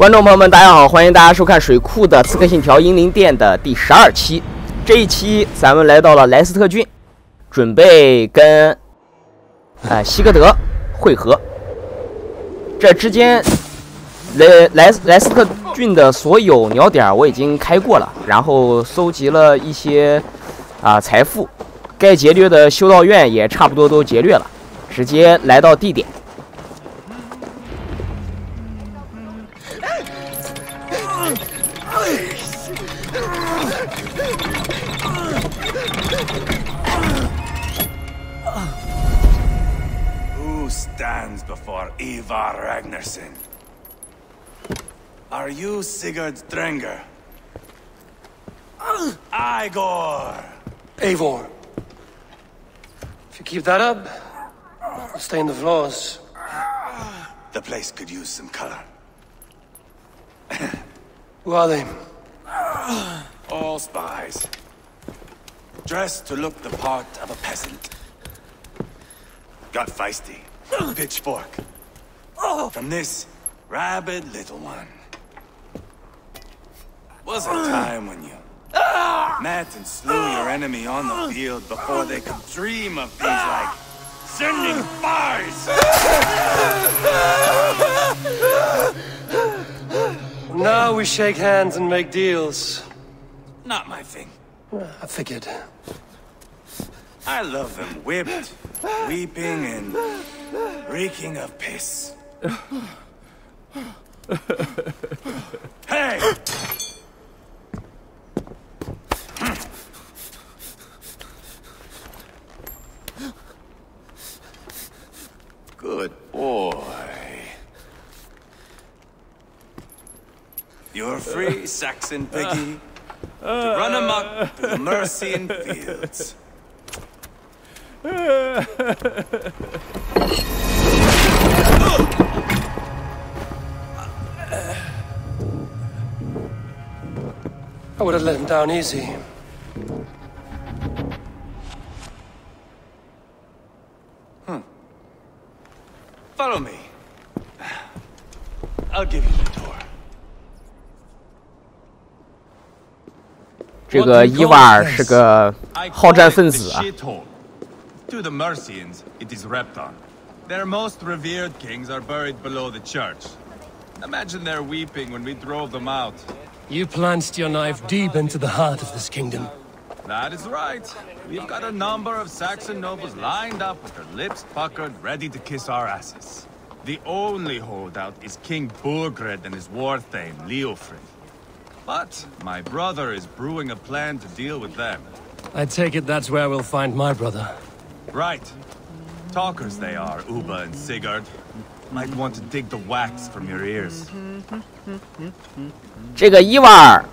观众朋友们，大家好，欢迎大家收看水库的《刺客信条：英灵殿》的第12期。这一期咱们来到了莱斯特郡，准备跟西格德会合。这之间，莱斯特郡的所有鸟点我已经开过了，然后搜集了一些财富，该劫掠的修道院也差不多都劫掠了，直接来到地点。 Who stands before Ivar Ragnarsson? Are you Sigurd Drenger? Igor! Eivor. If you keep that up, it'll stain the floors. The place could use some color. Who are they? All spies. Dressed to look the part of a peasant. Got feisty. Pitchfork. From this rabid little one. Was a time when you met and slew your enemy on the field before they could dream of things like sending spies! Now we shake hands and make deals. Not my thing. I figured. I love them whipped, weeping, and reeking of piss. Hey! Good boy. You're free, Saxon piggy, to run amok through the Mercian fields. I would have let him down easy. Follow me. I'll give you the door. 这个伊瓦尔是个好战分子啊。 To the Mercians, it is Repton. Their most revered kings are buried below the church. Imagine their weeping when we drove them out. You plunged your knife deep into the heart of this kingdom. That is right. We've got a number of Saxon nobles lined up with their lips puckered, ready to kiss our asses. The only holdout is King Burgred and his war thane, Leofrid. But my brother is brewing a plan to deal with them. I take it that's where we'll find my brother. Right. Talkers they are, Uba and Sigurd. Might want to dig the wax from your ears. 这个伊瓦尔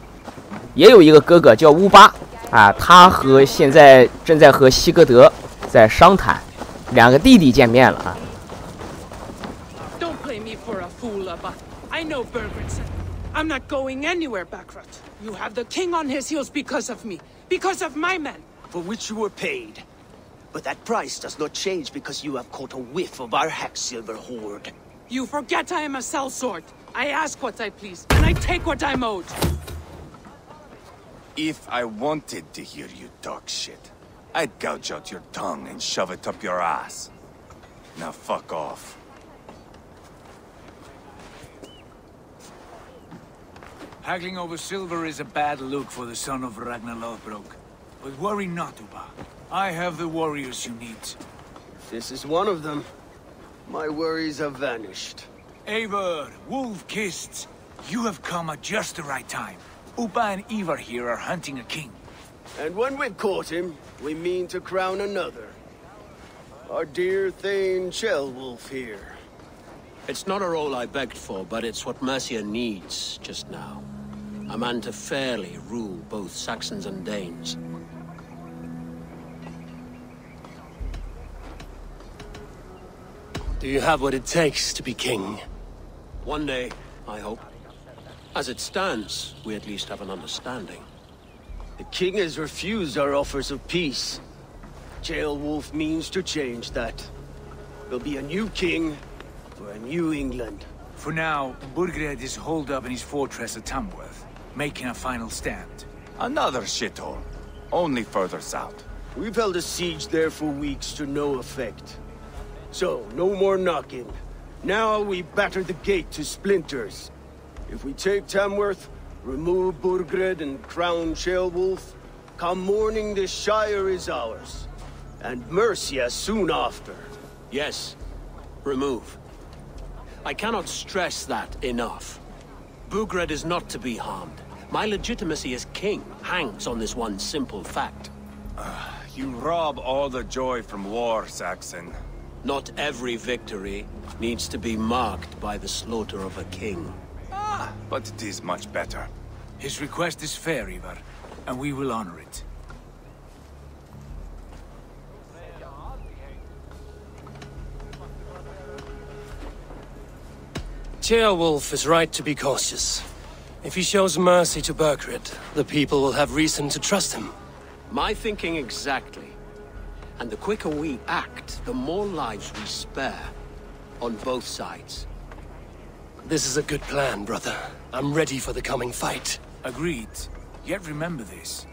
也有一个哥哥叫乌巴啊，他现在正在和西格德在商谈，两个弟弟见面了啊。 Don't play me for a fool, Abba. I know Bergredson. I'm not going anywhere, Backrot. You have the king on his heels because of me. Because of my men. For which you were paid. But that price does not change because you have caught a whiff of our Hacksilver hoard. You forget I am a sellsword. I ask what I please, and I take what I'm owed. If I wanted to hear you talk shit, I'd gouge out your tongue and shove it up your ass. Now fuck off. Haggling over silver is a bad look for the son of Ragnar Lothbrok. But worry not, Uba. I have the warriors you need. This is one of them. My worries have vanished. Eivor, Wolf-Kissed, you have come at just the right time. Uba and Ivar here are hunting a king. And when we've caught him, we mean to crown another. Our dear Thane Shellwolf here. It's not a role I begged for, but it's what Mercia needs just now. A man to fairly rule both Saxons and Danes. Do you have what it takes to be king? One day, I hope. As it stands, we at least have an understanding. The king has refused our offers of peace. Jailwolf means to change that. There'll be a new king for a new England. For now, Burgred is holed up in his fortress at Tamworth, making a final stand. Another shithole. Only further south. We've held a siege there for weeks to no effect. So, no more knocking. Now we batter the gate to splinters. If we take Tamworth, remove Burgred and crown Ceolwulf, come morning the Shire is ours. And Mercia soon after. Yes, remove. I cannot stress that enough. Burgred is not to be harmed. My legitimacy as king hangs on this one simple fact. You rob all the joy from war, Saxon. Not every victory needs to be marked by the slaughter of a king. But it is much better. His request is fair, Ivar, and we will honor it. Ceolwulf is right to be cautious. If he shows mercy to Burgred, the people will have reason to trust him. My thinking exactly. And the quicker we act, the more lives we spare. On both sides. This is a good plan, brother. I'm ready for the coming fight. Agreed. Yet remember this.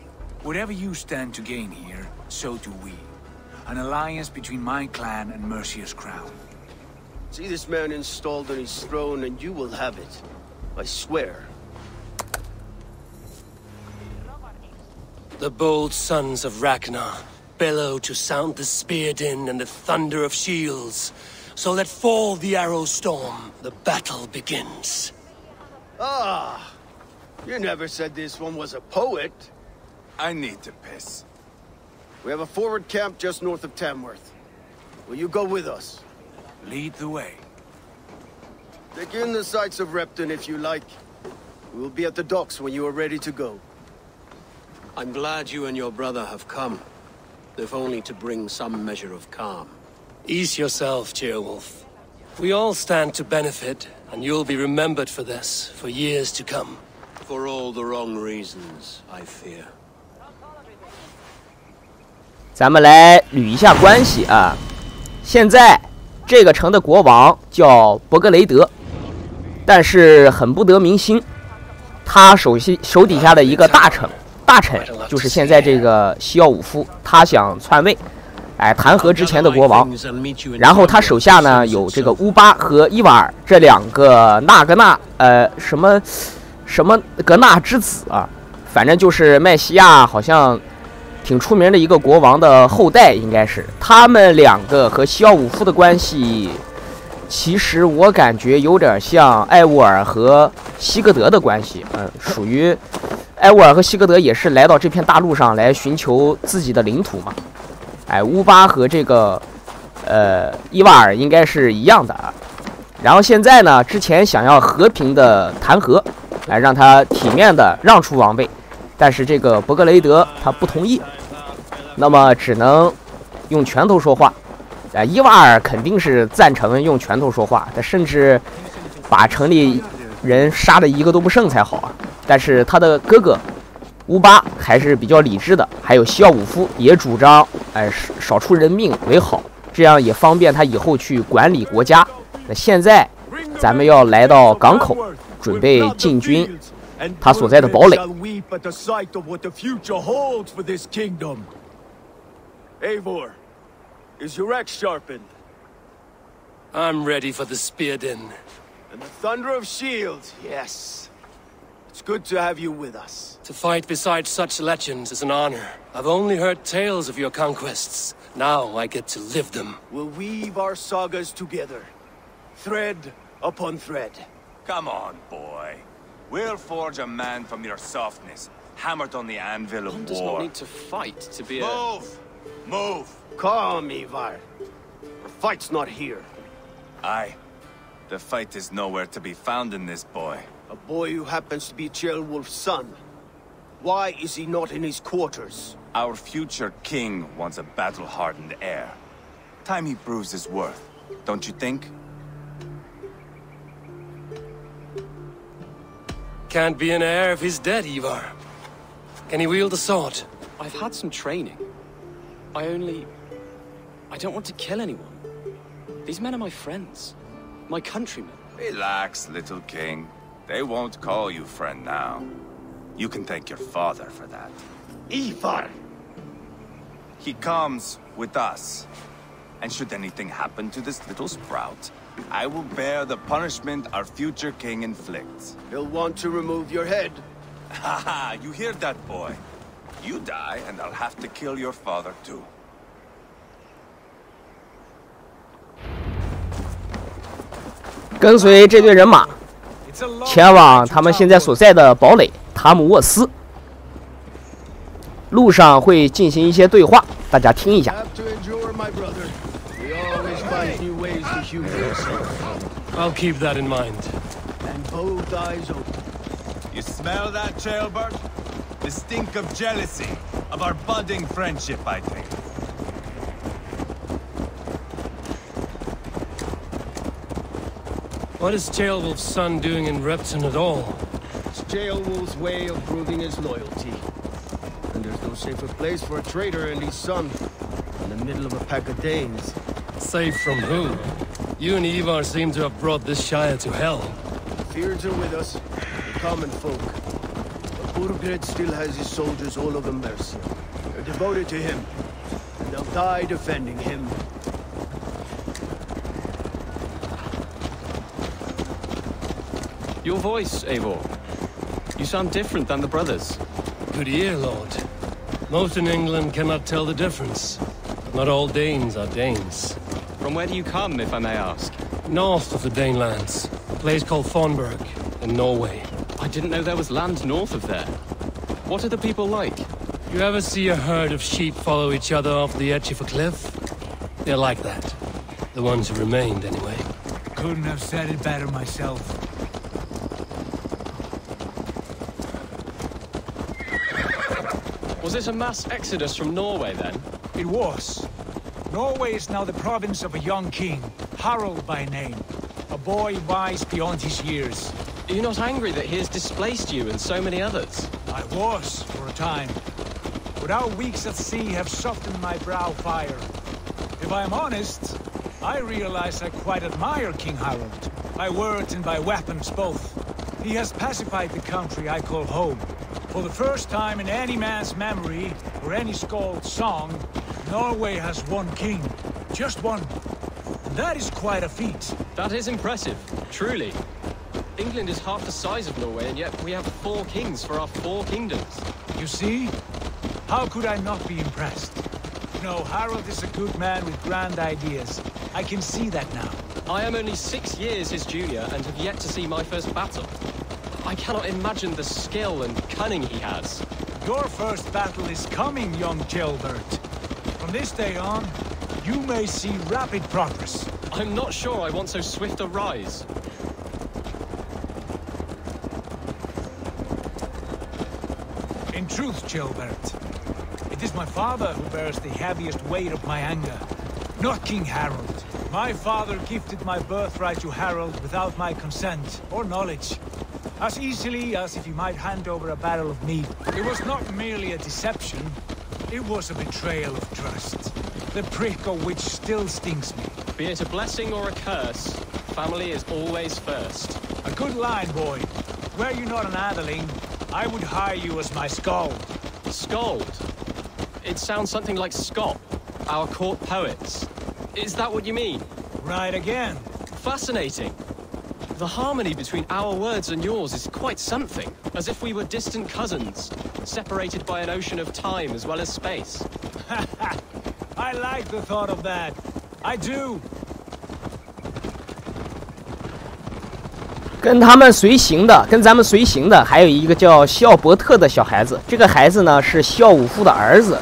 Whatever you stand to gain here, so do we. An alliance between my clan and Mercia's crown. See this man installed on his throne and you will have it. I swear. The bold sons of Ragnar bellow to sound the spear din and the thunder of shields. So let fall the arrow storm. The battle begins. Ah! You never said this one was a poet. I need to piss. We have a forward camp just north of Tamworth. Will you go with us? Lead the way. Take in the sights of Repton if you like. We'll be at the docks when you are ready to go. I'm glad you and your brother have come. If only to bring some measure of calm. Ease yourself, Ceolwulf. We all stand to benefit, and you'll be remembered for this, for years to come. For all the wrong reasons, I fear. 咱们来捋一下关系啊。现在这个城的国王叫伯格雷德，但是很不得民心。他手底下的一个大臣就是现在这个西奥武夫，他想篡位，弹劾之前的国王。然后他手下呢有这个乌巴和伊瓦尔这两个什么格纳之子啊，反正就是麦西亚好像挺出名的一个国王的后代，应该是。他们两个和西奥武夫的关系，其实我感觉有点像艾沃尔和西格德的关系，属于艾沃尔和西格德也是来到这片大陆上来寻求自己的领土嘛。乌巴和这个伊瓦尔应该是一样的啊。然后现在呢，之前想要和平的弹劾，来让他体面的让出王位，但是这个伯格雷德他不同意，那么只能用拳头说话。伊瓦尔肯定是赞成用拳头说话，他甚至把城里人杀的一个都不剩才好啊。但是他的哥哥乌巴还是比较理智的，还有西奥武夫也主张少出人命为好，这样也方便他以后去管理国家。那现在咱们要来到港口，准备进军他所在的堡垒。Eivor, is your axe sharpened? I'm ready for the spear din. And the thunder of shields, yes. It's good to have you with us. To fight beside such legends is an honor. I've only heard tales of your conquests. Now I get to live them. We'll weave our sagas together. Thread upon thread. Come on, boy. We'll forge a man from your softness, hammered on the anvil of One does war. not need to fight to be a... Move! Move! Calm, Ivar. The fight's not here. Aye. The fight is nowhere to be found in this boy. A boy who happens to be Ceolwulf's son. Why is he not in his quarters? Our future king wants a battle-hardened heir. Time he proves his worth, don't you think? Can't be an heir if he's dead, Ivar. Can he wield a sword? I've had some training. I don't want to kill anyone. These men are my friends. My countrymen. Relax, little king. They won't call you friend now. You can thank your father for that. Ivar! He comes with us. And should anything happen to this little sprout, I will bear the punishment our future king inflicts. He'll want to remove your head. Haha, you hear that, boy? You die, and I'll have to kill your father too. 跟随这队人马前往他们现在所在的堡垒塔姆沃斯。路上会进行一些对话，大家听一下。I'll keep that in mind. And both eyes open. You smell that, Jailbird? The stink of jealousy, of our budding friendship, I think. What is Jailwolf's son doing in Repton at all? It's Jailwolf's way of proving his loyalty. And there's no safer place for a traitor and his son in the middle of a pack of Danes. Safe from who? You and Ivar seem to have brought this Shire to hell. The Feards are with us, the common folk. But Burgred still has his soldiers all over Mercia. They're devoted to him, and they'll die defending him. Your voice, Eivor. You sound different than the brothers. Good ear, Lord. Most in England cannot tell the difference. Not all Danes are Danes. From where do you come, if I may ask? North of the Danelands. A place called Fonberg, in Norway. I didn't know there was land north of there. What are the people like? You ever see a herd of sheep follow each other off the edge of a cliff? They're like that. The ones who remained, anyway. Couldn't have said it better myself. Was it a mass exodus from Norway, then? It was. Norway is now the province of a young king, Harald by name. A boy wise beyond his years. Are you not angry that he has displaced you and so many others? I was, for a time. But our weeks at sea have softened my brow fire. If I am honest, I realize I quite admire King Harald. By words and by weapons both. He has pacified the country I call home. For the first time in any man's memory, or any skald's song, Norway has one king. Just one. And that is quite a feat. That is impressive, truly. England is half the size of Norway, and yet we have 4 kings for our 4 kingdoms. You see? How could I not be impressed? No, Harald is a good man with grand ideas. I can see that now. I am only 6 years his junior and have yet to see my first battle. I cannot imagine the skill and cunning he has. Your first battle is coming, young Jailbird. From this day on, you may see rapid progress. I'm not sure I want so swift a rise. In truth, Jailbird, it is my father who bears the heaviest weight of my anger, not King Harald. My father gifted my birthright to Harald without my consent or knowledge. As easily as if he might hand over a barrel of meat. It was not merely a deception, it was a betrayal of trust. The prick of which still stings me. Be it a blessing or a curse, family is always first. A good line, boy. Were you not an atheling, I would hire you as my skald. Skald? It sounds something like Scott, our court poets. Is that what you mean? Right again. Fascinating. The harmony between our words and yours is quite something. As if we were distant cousins, separated by an ocean of time as well as space. I like the thought of that. I do. 跟咱们随行的还有一个叫肖伯特的小孩子。这个孩子呢是肖武夫的儿子。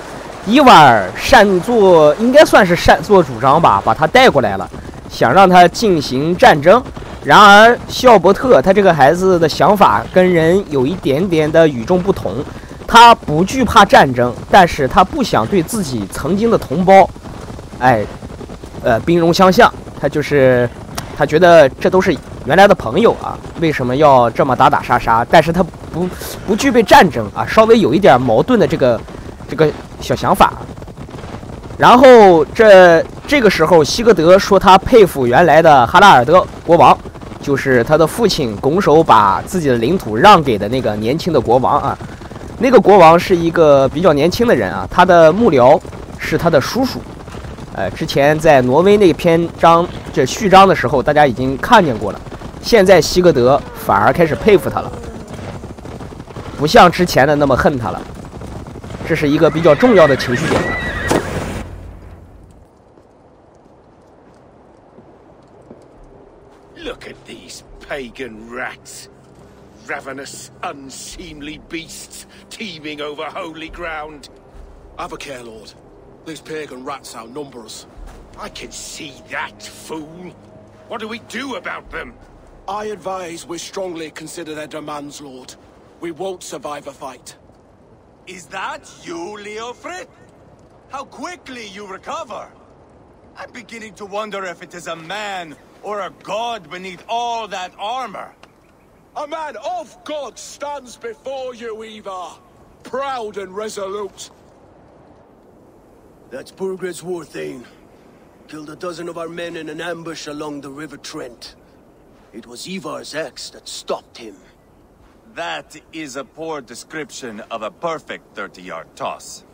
伊瓦尔应该算是擅作主张吧，把他带过来了，想让他进行战争。然而，肖伯特他这个孩子的想法跟人有一点点的与众不同。他不惧怕战争，但是他不想对自己曾经的同胞，兵戎相向。他觉得这都是原来的朋友啊，为什么要这么打打杀杀？但是他不具备战争啊，稍微有一点矛盾的这个小想法。然后这个时候，西格德说他佩服原来的哈拉尔德国王。就是他的父亲拱手把自己的领土让给的那个年轻的国王啊。那个国王是一个比较年轻的人啊，他的幕僚是他的叔叔。之前在挪威那篇序章的时候，大家已经看见过了。现在西格德反而开始佩服他了，不像之前的那么恨他了。这是一个比较重要的情绪点。Look at these pagan rats. Ravenous, unseemly beasts teeming over holy ground. Have a care, Lord. These pagan rats outnumber us. I can see that, fool. What do we do about them? I advise we strongly consider their demands, Lord. We won't survive a fight. Is that you, Leofrid? How quickly you recover! I'm beginning to wonder if it is a man or a god beneath all that armor. A man of God stands before you, Eva. Proud and resolute. That's Burgred's war thane. Killed a dozen of our men in an ambush along the River Trent. It was Ivar's axe that stopped him. That is a poor description of a perfect 30-yard toss.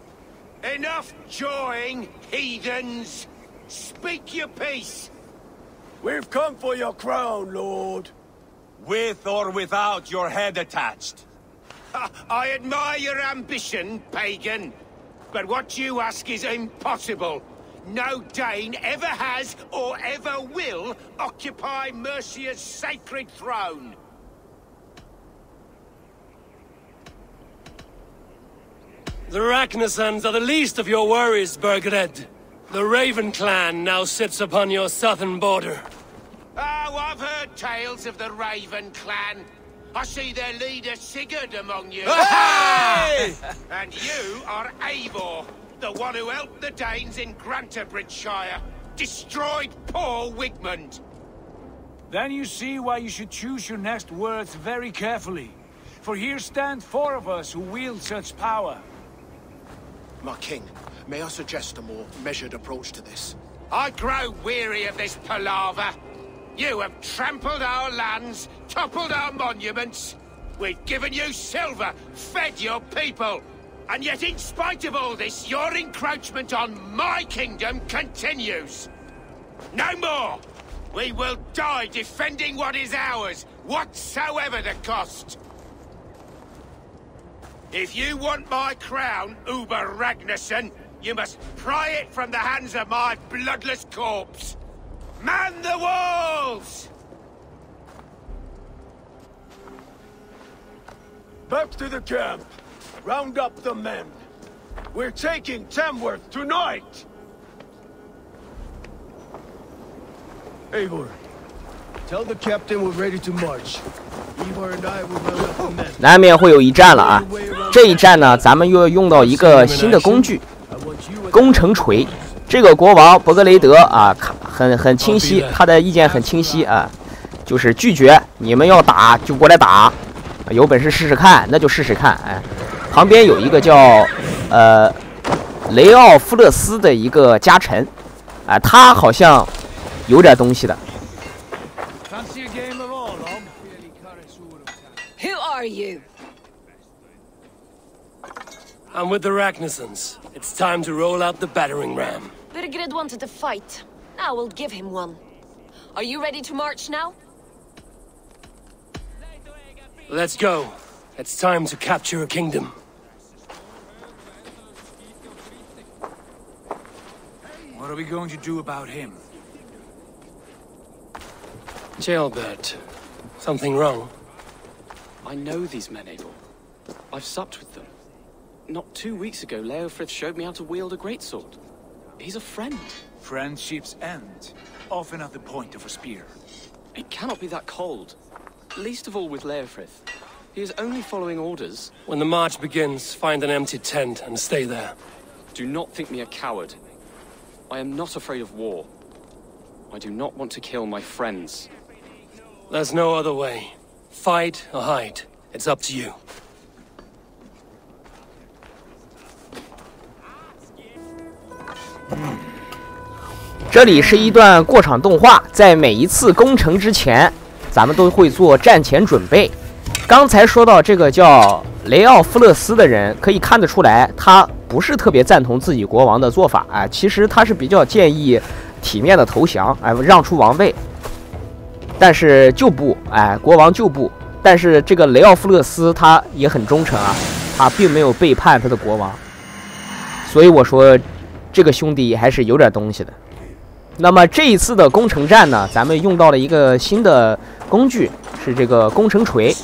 Enough jawing, heathens! Speak your piece! We've come for your crown, Lord. With or without your head attached. I admire your ambition, pagan. But what you ask is impossible. No Dane ever has or ever will occupy Mercia's sacred throne. The Ragnarsons are the least of your worries, Burgred. The Raven clan now sits upon your southern border. Oh, I've heard tales of the Raven clan. I see their leader Sigurd among you. Hey! And you are Eivor, the one who helped the Danes in Grantabridgeshire. Destroyed poor Wigmund. Then you see why you should choose your next words very carefully. For here stand 4 of us who wield such power. My king, may I suggest a more measured approach to this? I grow weary of this palaver. You have trampled our lands, toppled our monuments. We've given you silver, fed your people. And yet in spite of all this, your encroachment on my kingdom continues. No more! We will die defending what is ours, whatsoever the cost. If you want my crown, Uber Ragnarsson, you must pry it from the hands of my bloodless corpse. Man the walls! Back to the camp. Round up the men. We're taking Tamworth tonight! Eivor, tell the captain we're ready to march. Eivor and I will round up the men. 难免会有一战了啊！这一战呢，咱们又要用到一个新的工具——攻城锤。这个国王伯格雷德啊，很清晰，他的意见很清晰啊，就是拒绝你们要打就过来打，有本事试试看，那就试试看。哎，旁边有一个叫雷奥夫勒斯的一个家臣，啊，他好像有点东西的。Who are you? I'm with the Ragnarsons. It's time to roll out the battering ram. Burgred wanted to fight. Now we'll give him one. Are you ready to march now? Let's go. It's time to capture a kingdom. What are we going to do about him? Jailbert. Something wrong? I know these men, Eivor. I've supped with them. Not 2 weeks ago, Leofrith showed me how to wield a greatsword. He's a friend. Friendships end, often at the point of a spear. It cannot be that cold. Least of all with Leofrith. He is only following orders. When the march begins, find an empty tent and stay there. Do not think me a coward. I am not afraid of war. I do not want to kill my friends. There's no other way. Fight or hide. It's up to you. 这里是一段过场动画，在每一次攻城之前，咱们都会做战前准备。刚才说到这个叫雷奥夫勒斯的人，可以看得出来，他不是特别赞同自己国王的做法啊。其实他是比较建议体面的投降，让出王位。但是就不，国王就不。但是这个雷奥夫勒斯他也很忠诚啊，他并没有背叛他的国王。所以我说，这个兄弟还是有点东西的。那么这一次的攻城战呢，咱们用到了一个新的工具，是这个攻城锤。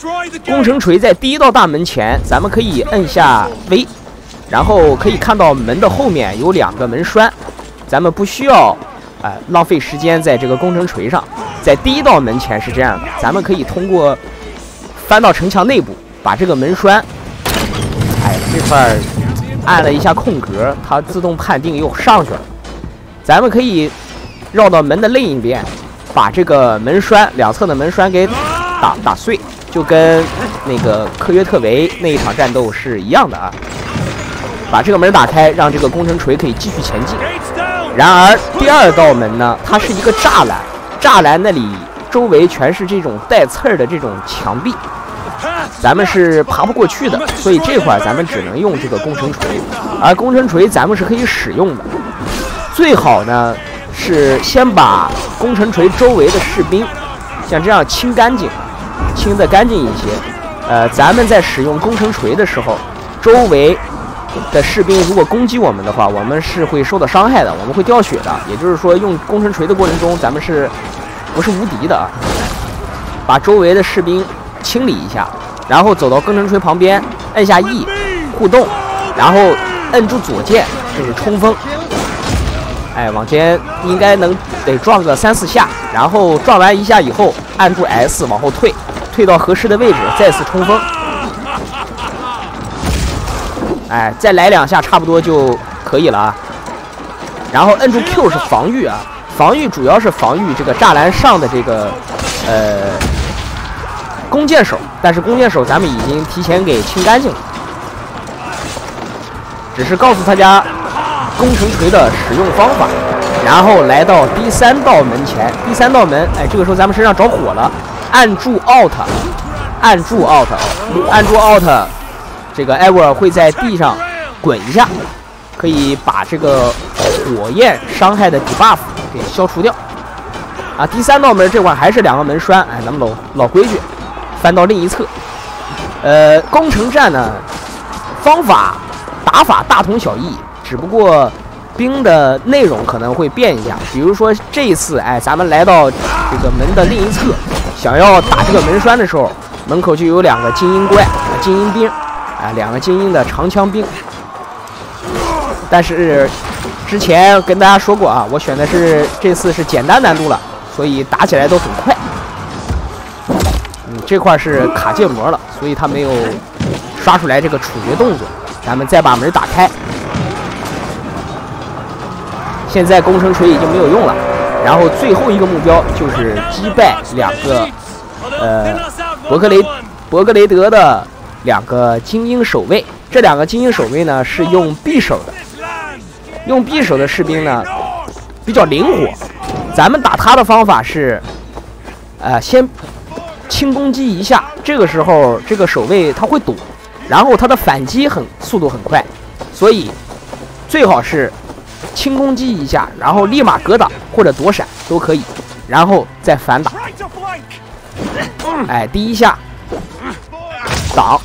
攻城锤在第一道大门前，咱们可以摁下 V， 然后可以看到门的后面有2个门栓，咱们不需要浪费时间在这个攻城锤上。在第一道门前是这样的，咱们可以通过翻到城墙内部，把这个门栓，这块按了一下空格，它自动判定又上去了。咱们可以绕到门的另一边，把这个门栓2侧的门栓给打碎，就跟那个科约特维那一场战斗是一样的啊。把这个门打开，让这个攻城锤可以继续前进。然而第2道门呢，它是一个栅栏，栅栏那里周围全是这种带刺儿的这种墙壁，咱们是爬不过去的，所以这会儿咱们只能用这个攻城锤。而攻城锤咱们是可以使用的，最好呢是先把攻城锤周围的士兵像这样清干净，清得干净一些。咱们在使用攻城锤的时候，周围的士兵如果攻击我们的话，我们是会受到伤害的，我们会掉血的。也就是说，用攻城锤的过程中，咱们是不是无敌的啊？把周围的士兵清理一下，然后走到攻城锤旁边，按下 E 互动，然后摁住左键，这是冲锋。往前应该得撞个3、4下，然后撞完1下以后，按住 S 往后退，退到合适的位置，再次冲锋。再来2下，差不多就可以了啊。然后摁住 Q 是防御啊，防御主要是防御这个栅栏上的这个弓箭手，但是弓箭手咱们已经提前给清干净了，只是告诉大家攻城锤的使用方法。然后来到第3道门前，第3道门，这个时候咱们身上着火了，按住 Alt， 按住 Alt， 这个艾沃尔会在地上滚一下，可以把这个火焰伤害的 debuff 给消除掉。第3道门这块还是2个门栓，咱们老规矩，翻到另一侧。攻城战呢，打法大同小异，只不过兵的内容可能会变一下。比如说这一次，咱们来到这个门的另一侧，想要打这个门栓的时候，门口就有2个精英怪、精英兵，2个精英的长枪兵。但是之前跟大家说过啊，我选的是这次是简单难度了，所以打起来都很快。这块是卡建模了，所以他没有刷出来这个处决动作。咱们再把门打开。现在攻城锤已经没有用了，然后最后一个目标就是击败2个伯格雷德的2个精英守卫。这2个精英守卫呢是用匕首的，用匕首的士兵呢比较灵活。咱们打他的方法是，先轻攻击一下，这个时候这个守卫他会躲，然后他的反击速度很快，所以最好是轻攻击一下，然后立马格挡或者躲闪都可以，然后再反打。第一下挡，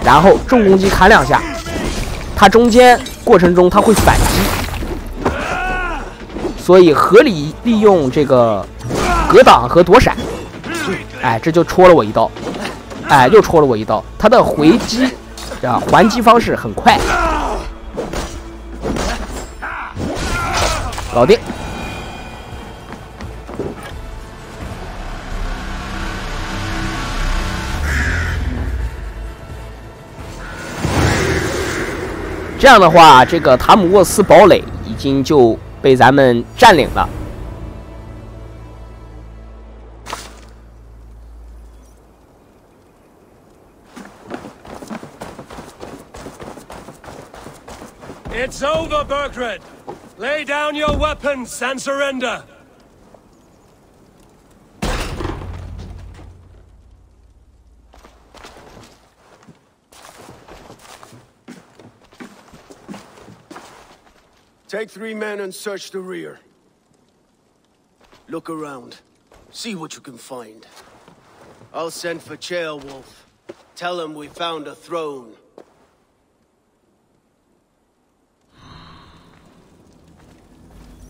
然后重攻击砍2下，它中间过程中它会反击，所以合理利用这个格挡和躲闪。这就戳了我一刀，又戳了我一刀。它的回击还击方式很快。搞定。这样的话，这个塔姆沃斯堡垒已经就被咱们占领了。It's over, Burgred. Lay down your weapons and surrender. Take 3 men and search the rear. Look around. See what you can find. I'll send for Chaelwolf. Tell him we found a throne.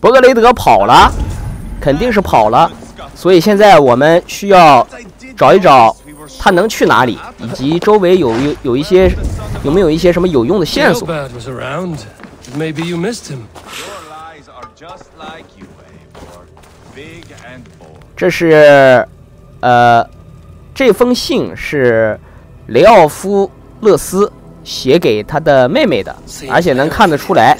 伯格雷德跑了，肯定是跑了，所以现在我们需要找一找他能去哪里，以及周围有没有一些什么有用的线索。这是这封信是雷奥夫勒斯写给他的妹妹的，而且能看得出来，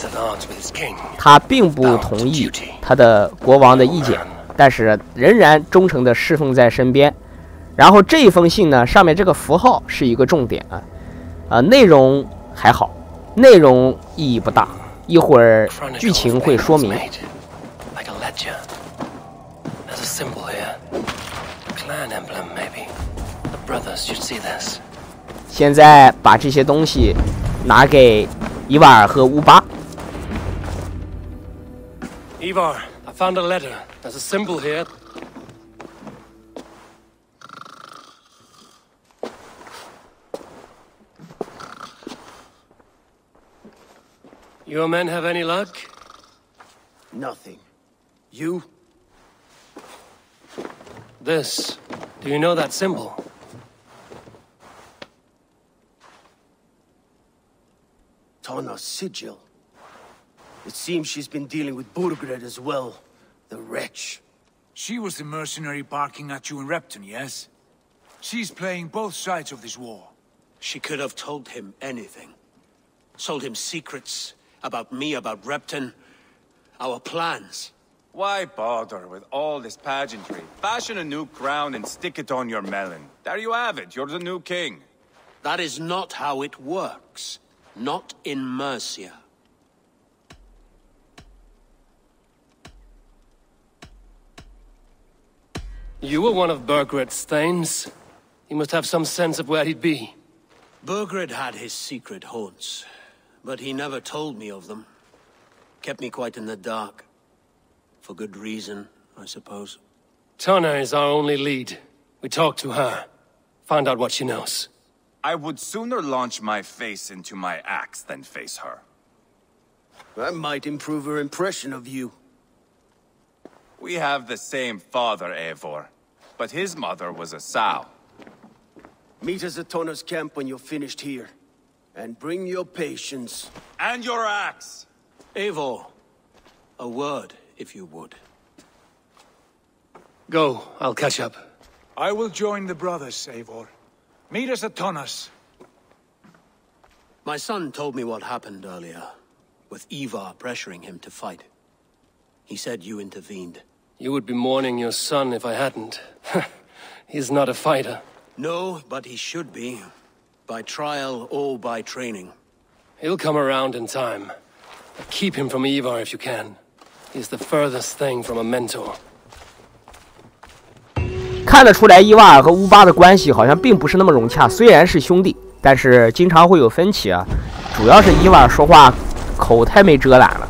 他并不同意他的国王的意见，但是仍然忠诚地侍奉在身边。然后这一封信呢，上面这个符号是一个重点啊，内容还好，内容意义不大，一会儿剧情会说明。现在把这些东西拿给伊瓦尔和乌巴。Ivar, I found a letter. There's a symbol here. Your men have any luck? Nothing. You? This. Do you know that symbol? Tana's sigil. It seems she's been dealing with Burgred as well. The wretch. She was the mercenary barking at you in Repton, yes? She's playing both sides of this war. She could have told him anything. Told him secrets about me, about Repton, our plans. Why bother with all this pageantry? Fashion a new crown and stick it on your melon. There you have it, you're the new king. That is not how it works. Not in Mercia. You were one of Burgred's thanes. He must have some sense of where he'd be. Burgred had his secret haunts, but he never told me of them. Kept me quite in the dark. For good reason, I suppose. Tana is our only lead. We talked to her. Find out what she knows. I would sooner launch my face into my axe than face her. That might improve her impression of you. We have the same father, Eivor, but his mother was a sow. Meet us at Tana's camp when you're finished here. And bring your patience. And your axe! Eivor, a word, if you would. Go, I'll catch up. I will join the brothers, Eivor. Meet us at Tana's. My son told me what happened earlier, with Ivar pressuring him to fight. He said you intervened. You would be mourning your son if I hadn't. He's not a fighter. No, but he should be. By trial or by training. He'll come around in time. But keep him from Ivar if you can. He's the furthest thing from a mentor. 看得出来，伊瓦尔和乌巴的关系好像并不是那么融洽。虽然是兄弟，但是经常会有分歧啊。主要是伊瓦尔说话口太没遮拦了。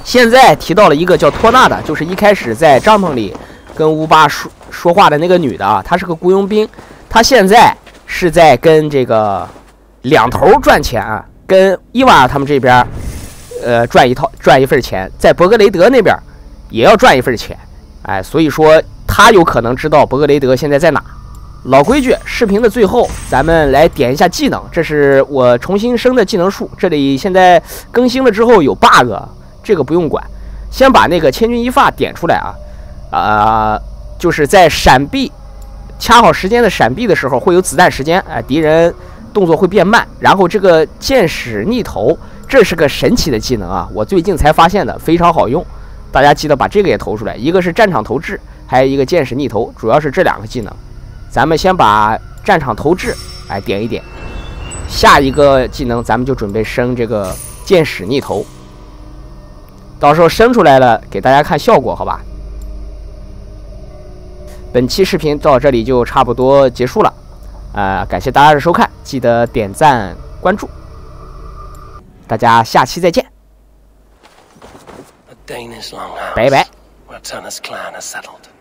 现在提到了一个叫托纳的，就是一开始在帐篷里跟乌巴说话的那个女的啊，她是个雇佣兵，她现在是在跟这个两头赚钱啊，跟伊瓦尔他们这边赚一份钱，在伯格雷德那边也要赚一份钱，哎，所以说他有可能知道伯格雷德现在在哪。老规矩，视频的最后咱们来点一下技能，这是我重新升的技能树，这里现在更新了之后有 bug。这个不用管，先把那个千钧一发点出来啊，就是在闪避，掐好时间的闪避的时候会有子弹时间，哎，敌人动作会变慢，然后这个箭矢逆投，这是个神奇的技能啊，我最近才发现的，非常好用，大家记得把这个也投出来，一个是战场投掷，还有一个箭矢逆投，主要是这两个技能，咱们先把战场投掷，哎，点一点，下一个技能咱们就准备升这个箭矢逆投。到时候生出来了，给大家看效果，好吧？本期视频到这里就差不多结束了，感谢大家的收看，记得点赞关注，大家下期再见。is Longhouse, 拜拜。 where Tanner's clan is settled.